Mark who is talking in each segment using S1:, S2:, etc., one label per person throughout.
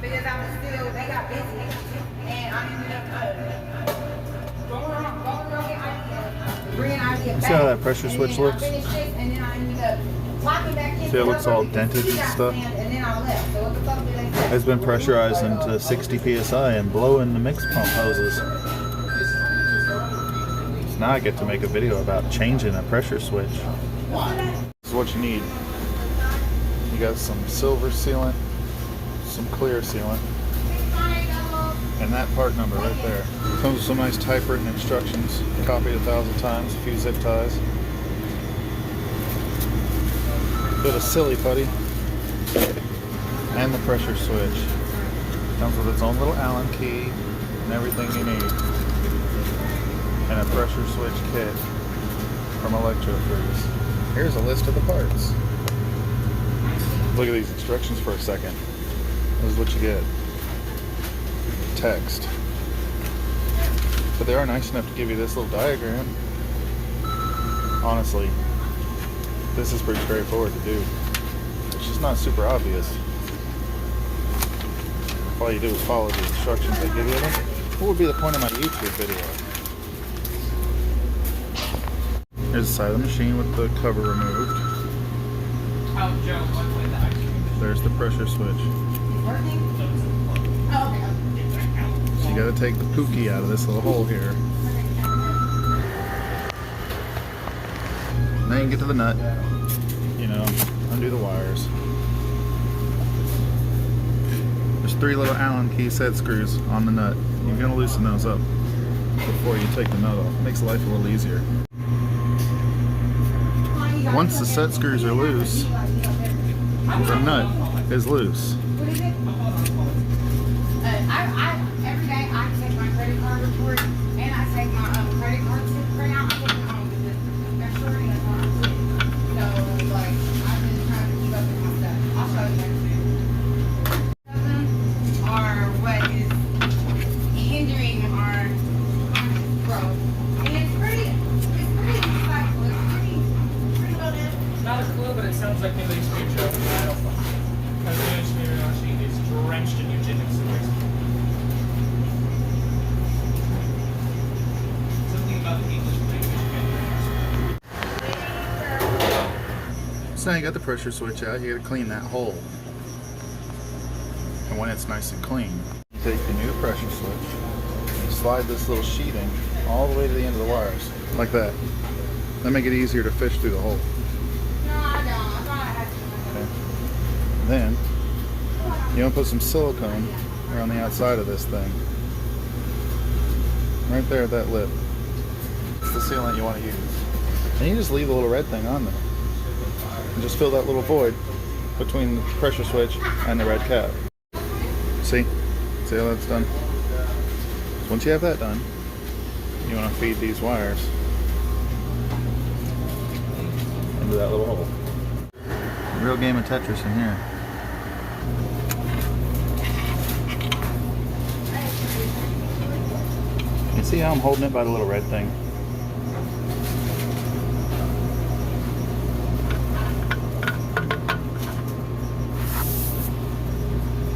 S1: Because I was still, they got busy, and I ended up bringing idea.
S2: See how that pressure switch looks?
S1: And then I ended up locking back in.
S2: See, it looks all dented and stuff.
S1: And then I left. So what the fuck did they say?
S2: It's been pressurized into 60 psi and blowing the mix pump hoses. So now I get to make a video about changing a pressure switch. This is what you need. You got some silver sealant, some clear sealant, and that part number right there. Comes with some nice typewritten instructions, copied 1,000 times, a few zip ties. Bit of silly putty, and the pressure switch. Comes with its own little Allen key and everything you need. And a pressure switch kit from ElectroFreeze. Here's a list of the parts. Look at these instructions for a second. This is what you get. Text. But they are nice enough to give you this little diagram. Honestly, this is pretty straightforward to do. It's just not super obvious. All you do is follow the instructions they give you. What would be the point of my YouTube video? Here's the side of the machine with the cover removed. There's the pressure switch. So you gotta take the pookie out of this little hole here. Now you can get to the nut. You know, undo the wires. There's 3 little Allen key set screws on the nut. You're gonna loosen those up before you take the nut off. It makes life a little easier. Once the set screws are loose, the nut is loose.
S1: Every day I take my credit card report and I take my credit card printout. I put them home because they're short and so like I've been trying to keep up with my stuff. I'll show you next week. Are what is hindering our growth. And it's pretty insightful. It's pretty well done.
S3: Not a clue, but it sounds like nobody's future. I don't know. Because the engineering machine is drenched in eugenics. Something about the English language.
S2: So now you got the pressure switch out, you gotta clean that hole. And when it's nice and clean, you take the new pressure switch, and slide this little sheeting all the way to the end of the wires, like that. That'll make it easier to fish through the hole.
S1: No, I don't. I thought I had to.
S2: Okay. Then, you want to put some silicone around the outside of this thing. Right there at that lip. It's the sealant you want to use. And you just leave the little red thing on there. And just fill that little void between the pressure switch and the red cap. See? See how that's done? So once you have that done, you want to feed these wires into that little hole. Real game of Tetris in here. You see how I'm holding it by the little red thing?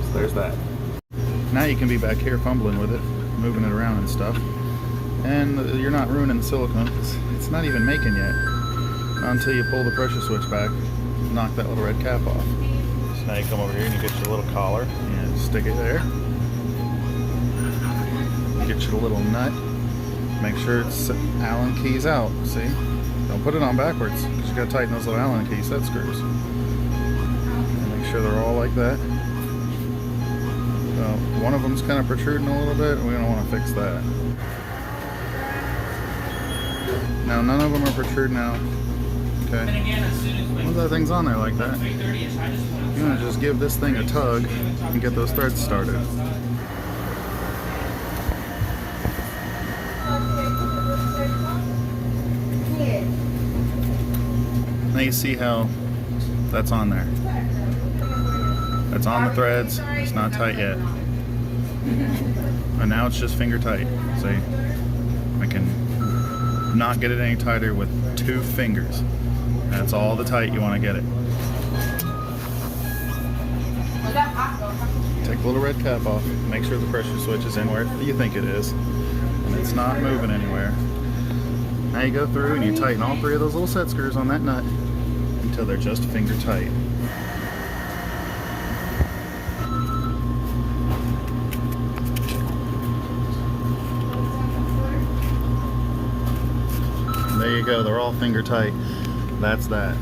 S2: So there's that. Now you can be back here fumbling with it, moving it around and stuff. And you're not ruining the silicone because it's not even making yet. Not until you pull the pressure switch back, knock that little red cap off. So now you come over here and you get your little collar and stick it there. Get your little nut. Make sure it's Allen keys out. See? Don't put it on backwards because you got to tighten those little Allen key set screws. And make sure they're all like that. So one of them's kind of protruding a little bit. We don't want to fix that. Now none of them are protruding out. Okay. Once that thing's on there like that, you want to just give this thing a tug and get those threads started. Now you see how that's on there. That's on the threads. It's not tight yet. And now it's just finger tight. See? I can not get it any tighter with 2 fingers. That's all the tight you want to get it. Take the little red cap off. Make sure the pressure switch is in where you think it is. And it's not moving anywhere. Now you go through and you tighten all 3 of those little set screws on that nut until they're just finger tight. There you go, they're all finger tight. That's that.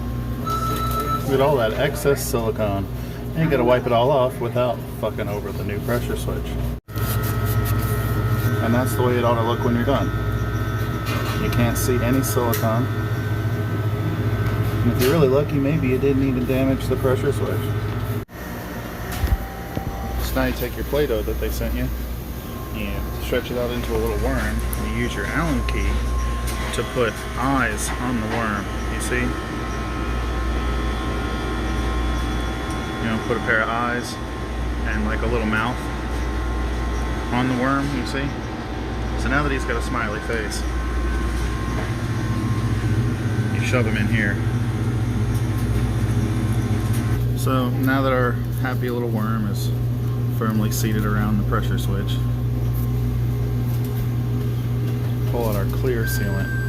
S2: Look at all that excess silicone. And you gotta wipe it all off without fucking over the new pressure switch. And that's the way it ought to look when you're done. You can't see any silicone. And if you're really lucky, maybe you didn't even damage the pressure switch. So now you take your Play-Doh that they sent you, and stretch it out into a little worm, and you use your Allen key to put eyes on the worm, you see? You know, put a pair of eyes and like a little mouth on the worm, you see? So now that he's got a smiley face, you shove him in here. So now that our happy little worm is firmly seated around the pressure switch, pull out our clear sealant.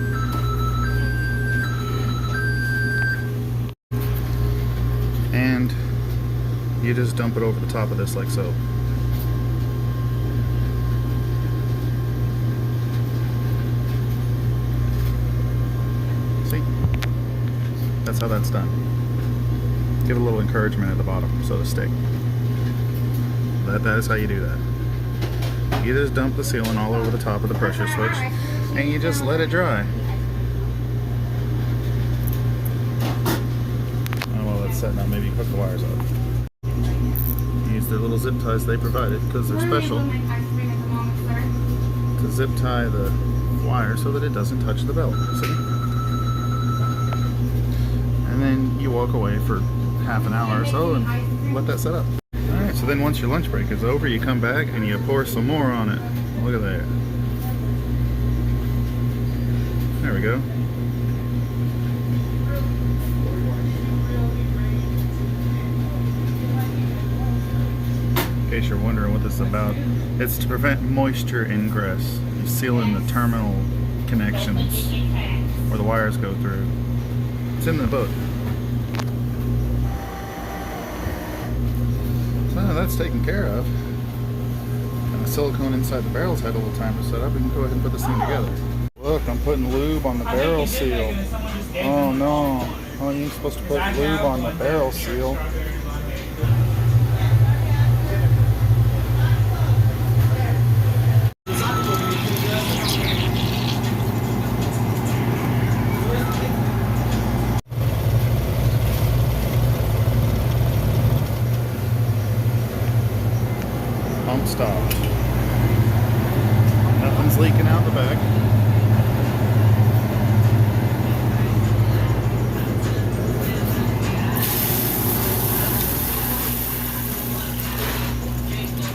S2: And you just dump it over the top of this like so. See? That's how that's done. Give it a little encouragement at the bottom so to stick. That is how you do that. You just dump the sealant all over the top of the pressure switch and you just let it dry. Setting up, maybe hook the wires up. Use the little zip ties they provided because they're special to zip tie the wire so that it doesn't touch the belt. See? And then you walk away for half an hour or so and let that set up. Alright, so then once your lunch break is over, you come back and you pour some more on it. Look at that. There we go. In case you're wondering what this is about, it's to prevent moisture ingress. You seal in the terminal connections where the wires go through. It's in the book. So now that's taken care of. And the silicone inside the barrel's had a little time to set up. We can go ahead and put this thing together. Look, I'm putting lube on the barrel seal. Oh no. Oh, you ain't supposed to put lube on the barrel seal. Pump stopped. Nothing's leaking out the back.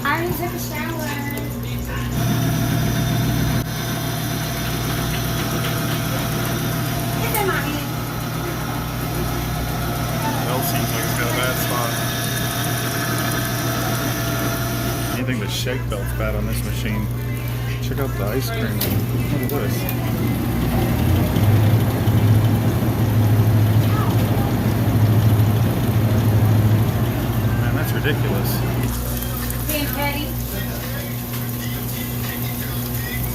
S1: I already took a shower. It's in my hand.
S2: Belt seems like it's got a bad spot. Anything but shake belt's bad on this machine. Check out the ice cream. Look at this. Man, that's ridiculous.
S1: Being petty.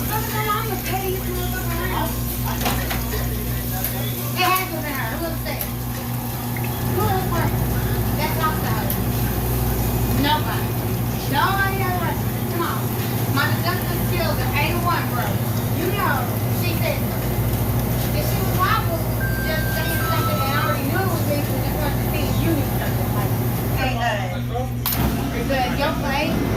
S1: What's going on with petty? You can look around. It has to be her. Who looks there? Who looks for her? That's not the Nobody. Nobody ever. Come on. My deductive skills are 81, bro. You know. She said so. If she was liable, just saying something that I already knew was being because the things you need something like, hey, good. Your plate.